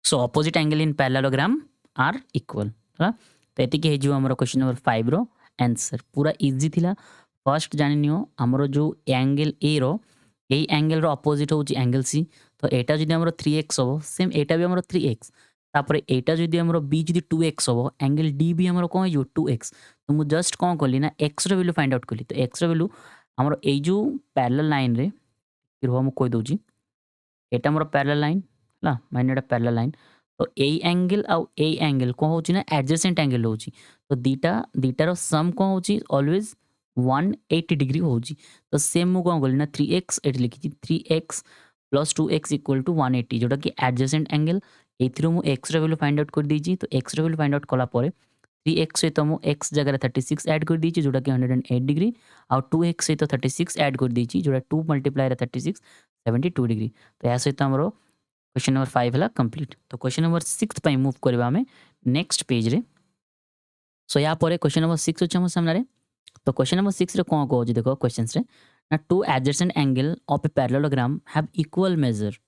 so opposite angle in parallelogram are equal है तो एतिकी हे जो हमर क्वेश्चन नंबर 5 रो आंसर पूरा इजी थिला। फर्स्ट जानि नियो हमर जो एंगल ए रो एई एंगल रो अपोजिट होउची एंगल सी। तो एटा जदि हमर 3x हो सेम एटा भी हमर 3x तापर एटा जदि हमर b जदि 2x हो एंगल d भी हमर कोन हो 2x। तो मु जस्ट कोन कली ना x रो वैल्यू फाइंड आउट कली। तो x रो वैल्यू हमर एई जो पैरेलल लाइन रे रो हम कोइ दोजी एटा हमर पैरेलल लाइन ला माने एटा पैरेलल लाइन। तो एई एंगल आउ एई एंगल कोन होची ना एडजेसेंट एंगल होची। तो दीटार सम कोन होची ऑलवेज 180 डिग्री होची। तो सेम मु कोन कली ना 3x एट लिखी 3x plus 2x equal to 180 जोटा कि एडजेसेंट एंगल। एथिरो मु x रो वैल्यू फाइंड आउट कर दीची। तो x रो वैल्यू फाइंड आउट कला परे 3x सहित मु x जगह 36 ऐड कर दीची जोटा कि 108 डिग्री और 2x सहित 36 ऐड कर दीची जोटा 2 मल्टीप्लाई 36 72 डिग्री। तो या सहित हमरो क्वेश्चन नंबर 5 हला कंप्लीट। तो क्वेश्चन नंबर 6 पई मूव करबा हमें नेक्स्ट पेज रे। सो या परे क्वेश्चन नंबर 6 अछि हम सामने रे। तो क्वेश्चन नंबर 6 रे कोन कहू देखो क्वेश्चंस रे ना two adjacent angle of a parallelogram have equal major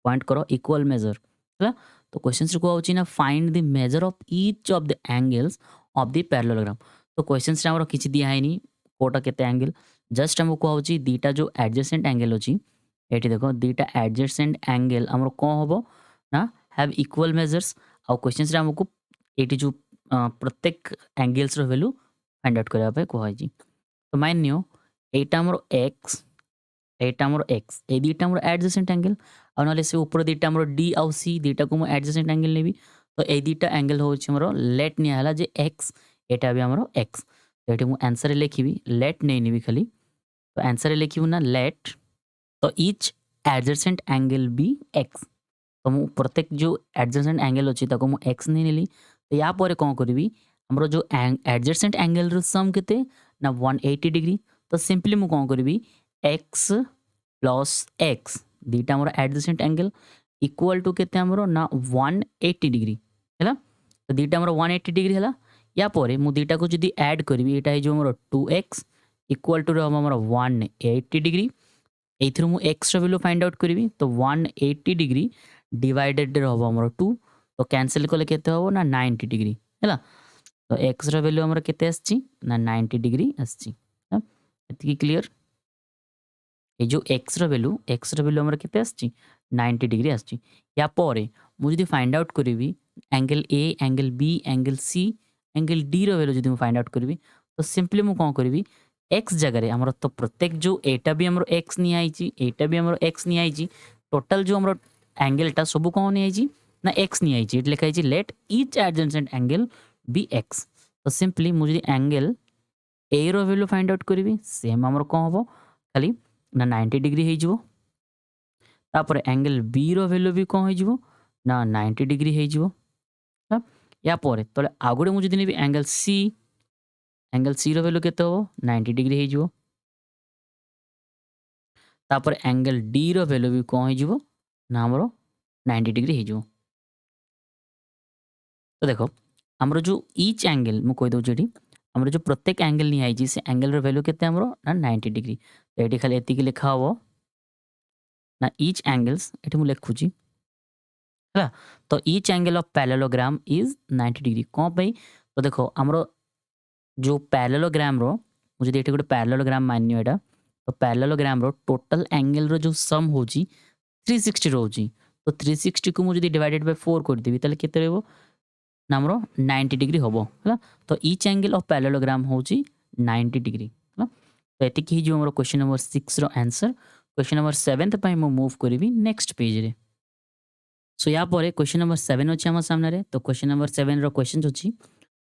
point करो इक्वल मेजर हला। तो क्वेश्चंस रे कहू ना find the measure of each of the angles of the parallelogram. तो क्वेश्चंस रे हमरो किछि दिया है नी कोटा केते एंगल जस्ट हमको कहू दीटा जो एडजेसेंट एंगल अछि एठी देखो दीटा एडजेसेंट एंगल हमरो कोन होबो ना हैव इक्वल मेजर्स। और क्वेश्चंस रे हमको एठी जो प्रत्येक एंगल्स रो वैल्यू फाइंड आउट करबा पे कहै छी। तो मान नियो एटा हमरो x एटा हमरो x ए दीटा हमरो एडजेसेंट एंगल और नले से ऊपर दीटा हमरो d और c दीटा को मैं एडजेसेंट एंगल लेबी। तो ए दीटा एंगल हो छ हमरो लेट निया हला जे x एटा भी हमरो x। तो एठी मु आंसर लिखिबी लेट नै निबी खाली। तो आंसर लिखिबू ना लेट तो each adjacent angle be x। तो मु प्रत्येक जो एडजेसेंट एंगल अछि ताको मु x नै नेली। तो या परे कोन करबी हमरो जो एडजेसेंट एंगल रो सम केते ना 180 डिग्री। तो सिंपली मु कोन करबी x प्लस x दीटा हमरो एडजेसेंट एंगल इक्वल टू केते हमरो ना 180 डिग्री हैला। तो दीटा हमरो 180 डिग्री हैला। या परे मु दीटा को जदी ऐड करबी एटा है जो हमरो 2x इक्वल टू हमरो 180 डिग्री। एथिरो मु x रो वैल्यू फाइंड आउट करबी। तो 180 डिग्री डिवाइडेड रहबो हमरो 2। तो कैंसिल करले केते होबो ना 90 डिग्री हैला। तो x रो वैल्यू हमरो केते आछि ना 90 डिग्री आछि। एतिकी क्लियर ए जो x रो वैल्यू हमरो केते आछि 90 डिग्री आछि। या परे मु जदी फाइंड आउट करबी angle a angle b angle c angle d रो वैल्यू जदी मु फाइंड आउट करबी। तो सिंपली मु कोन करबी x जगह रे हमरो तो प्रत्येक जो एटा भी हमरो x नि आइची एटा भी हमरो x नि आइची टोटल जो हमरो एंगल टा सब कोन नि आइची ना x नि आइची एट लिखा आइची let each adjacent angle be x। तो सिंपली मु जदी एंगल a रो वैल्यू फाइंड आउट करबी सेम हमरो कोन होबो खाली ना 90 डिग्री हे जिवो। तापर एंगल b रो वैल्यू भी कोन हे जिवो ना 90 डिग्री हे जिवो। या परे तले आगुडे मु जदी नेबी एंगल c रो वैल्यू केते होबो 90 डिग्री हे जिवो। तापर एंगल d रो वैल्यू भी कोन हे जिवो ना हमरो 90 डिग्री हे जिवो। तो देखो हमरो जो ईच एंगल मु कहि दउ जेडी हमरो जो प्रत्येक एंगल नि आइची से एंगल रो वैल्यू केते हमरो ना 90 डिग्री। तो एठी खाली एतिकी लिखा होबो ना ईच एंगल्स एठी मु लिखुची हैला। तो each angle of parallelogram is 90 degree कोन पई। तो देखो हमरो जो पैरेललोग्राम रो मुझे एठी गोटे पैरेललोग्राम मानियो एटा। तो पैरेललोग्राम रो टोटल एंगल रो जो सम होची 360 रोची। तो 360 को मु जदी डिवाइडेड बाय 4 कर देबी तले केते रहबो ना हमरो 90 डिग्री होबो हैला। तो ईच एंगल ऑफ पैरेललोग्राम होची 90 डिग्री हैला। तो एतिकी ही जो हमरो क्वेश्चन नंबर 6 रो आंसर। क्वेश्चन नंबर 7 पई मु मूव करबी नेक्स्ट पेज रे। सो या परे क्वेश्चन नंबर 7 अछि हम सामने रे। तो क्वेश्चन नंबर 7 रो क्वेश्चन अछि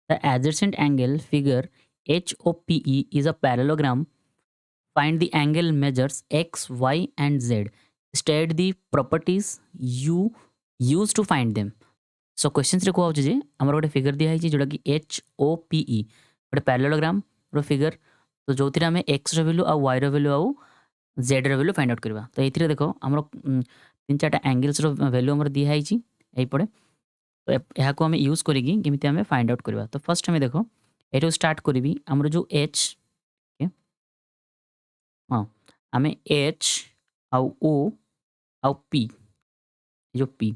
the adjacent angle figure HOPE is a parallelogram. Find the angle measures x, y and z. State the properties you use to find them. So questions रे को जे हमर गोटे फिगर दिया है जोटा कि HOPE गोटे पैरेललोग्राम रो फिगर। तो जोथिरा में x रो वैल्यू आ y रो वैल्यू आ z रो वैल्यू फाइंड आउट करबा। तो एथिरे देखो हमरो तीन चारटा एंगल्स रो वैल्यू हमर दिया है एई पड़े। तो यहाँ को हमें यूज करेगी केमिति हमें फाइंड आउट करबा। तो फर्स्ट हमें देखो एठो स्टार्ट करबी हमरो जो h हाँ हमें h आउ o आउ p जो p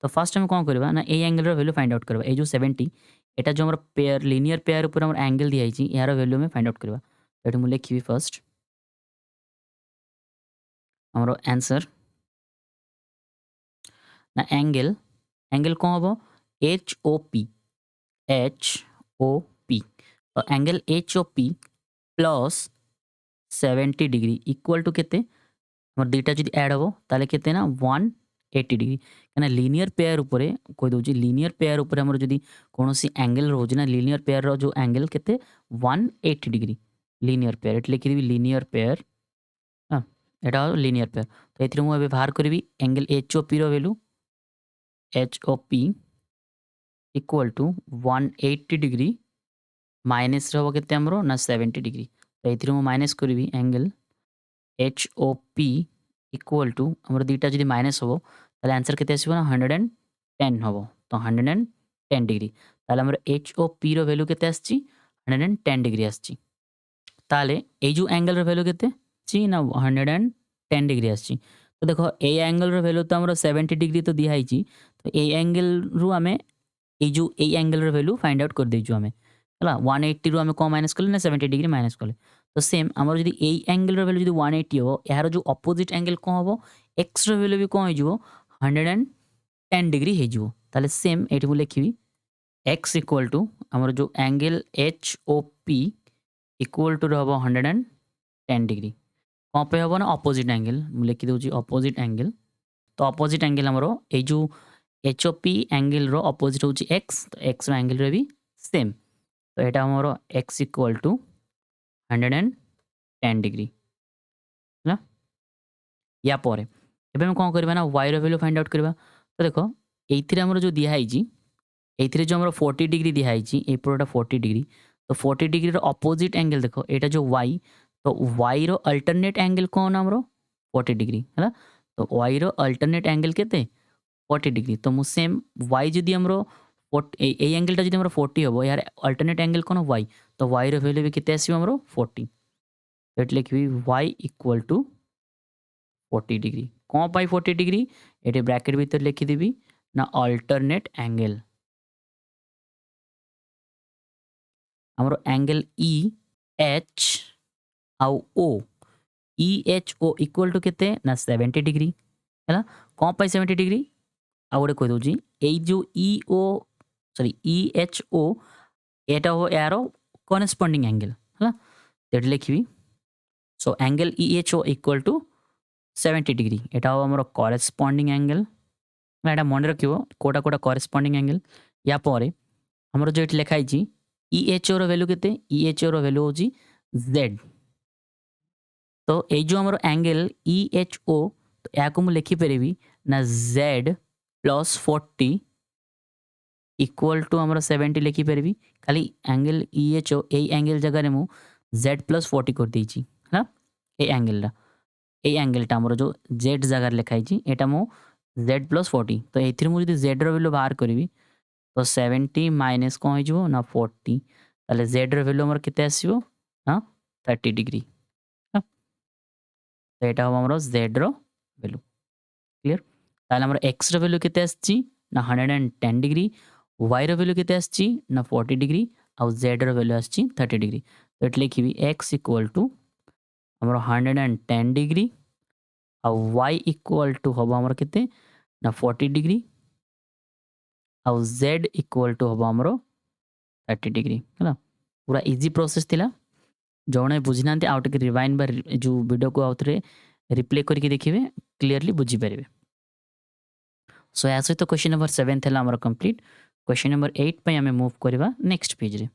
तो फर्स्ट हमें कौन करबा ना ए एंगल रो वैल्यू फाइंड आउट करबा। ए जो 70 एटा जो हमर पेयर लीनियर पेयर ऊपर हमर एंगल दिया है यार वैल्यू में फाइंड आउट करबा एठी मु लिखिबी फर्स्ट हमरो आंसर ना एंगल एंगल कोन हबो एच ओ पी तो angle H O P plus 70 degree equal to केते हमर दुईटा जदि ऐड हबो ताले केते ना 180 डिग्री कना लीनियर पेयर ऊपर कोइ दोजी लीनियर पेयर ऊपर हमर जदि कोनोसी एंगल रोज ना लीनियर पेयर रो जो एंगल केते 180 डिग्री लीनियर पेयर एट लिखि देबी लीनियर पेयर हां एटा लीनियर पेयर तो एथिरे मु एबे बाहर करबी एंगल एच ओ पी रो value H O P equal to 180 degree minus रहो केते हमरो ना 70 डिग्री तो एथिरे मु माइनस करबी angle H O P equal to हमरो दुईटा जदि माइनस हबो ताले आंसर केते आसीबो ना 110 हबो तो 110 डिग्री ताले हमरो एच ओ पी रो वैल्यू केते आछी 110 डिग्री आछी ताले ए जो एंगल रो वैल्यू केते ची ना 110 डिग्री आछी तो देखो ए एंगल रो वैल्यू तो हमरो 70 डिग्री तो दिया हिची तो ए एंगल रु आमे ए जो ए एंगल रो वैल्यू फाइंड आउट कर देजु आमे हला 180 रु आमे को माइनस करले ना 70 डिग्री माइनस करले तो सेम हमर जदि ए एंगल रो वैल्यू जदि 180 हो यार जो अपोजिट एंगल को हबो एक्स रो वैल्यू भी को हो जिवो 110 डिग्री हे जिवो ताले सेम एठी मु लिखिबी x इक्वल टू हमर जो angle H O P equal to रहबो 110 डिग्री को पे हबो ना अपोजिट एंगल मु लिखि दउची अपोजिट एंगल तो अपोजिट एंगल हमरो ए जो एच ओ पी एंगल रो अपोजिट होची x तो x रो एंगल रो भी सेम तो एटा हमरो x इक्वल टू 110 डिग्री ना या परे एबे हम कोन करबा ना y रो वैल्यू फाइंड आउट करबा तो देखो एथिरे हमरो जो दिया हिची एथिरे जो हमरो 40 डिग्री दिया हिची ए पुरोटा 40 डिग्री तो 40 डिग्री रो अपोजिट एंगल देखो एटा जो y तो y रो अल्टरनेट एंगल कोन हमरो 40 डिग्री हला तो y रो अल्टरनेट एंगल केते 40 डिग्री तो मु सेम y जदि हमरो ए एंगल टा जदि हमरो 40 हबो यार अल्टरनेट एंगल कोन y तो y रो वैल्यू भी केते आसीबो हमरो 40 एट लिखबी y इक्वल टू 40 डिग्री कोन पाई 40 डिग्री एटे ब्रैकेट भीतर लिखि देबी ना अल्टरनेट एंगल हमरो एंगल ई एच आउ O E H O equal to केते ना 70 डिग्री हैला कोन पाई 70 डिग्री आ गोटे कह दूची ए जो ई ओ सॉरी ई एच ओ एटा हो यार करेस्पोंडिंग एंगल है तो लिखी so angle E H O equal to 70 degree एटा हो हमर करेस्पोंडिंग एंगल एटा मन रखियो कोटा कोटा करेस्पोंडिंग एंगल या परे हमर जो एट लिखाई छी ई एच ओ रो वैल्यू केते ई एच ओ रो वैल्यू होची z तो ए जो हमर एंगल ई एच ओ तो या को मु लिखि परिबी ना z प्लस 40 इक्वल टू हमर 70 लिखि परिबी खाली एंगल ई एच ओ ए एंगल जगह रे मु z प्लस 40 कर देची है ए एंगल टा हमर जो z जगह लिखाई छी एटा मु z प्लस 40 तो एथिर मु जदी z रो वैल्यू बाहर करबी तो 70 माइनस को हो जबो ना 40 ताले z रो वैल्यू हमर केते आसीबो ना 30 डिग्री तो एटा हो हमर z रो वैल्यू क्लियर ताले हमर x रो वैल्यू केते आछी ना 110 डिग्री y रो वैल्यू केते आछी ना 40 डिग्री और z रो वैल्यू आछी 30 डिग्री तो एट लिखिबी x इक्वल टू हमर 110 डिग्री और y इक्वल टू हबो हमर केते ना 40 डिग्री और z इक्वल टू हबो हमर 30 डिग्री हला पूरा इजी प्रोसेस थिला जोने बुझिनांते आउट के रिवाइंड बार जो वीडियो को आउथरे रिप्ले करके देखिबे क्लियरली बुझी परिबे सो या सहित क्वेश्चन नंबर 7 थिला हमर कंप्लीट क्वेश्चन नंबर 8 पे हमें मूव करबा नेक्स्ट पेज रे।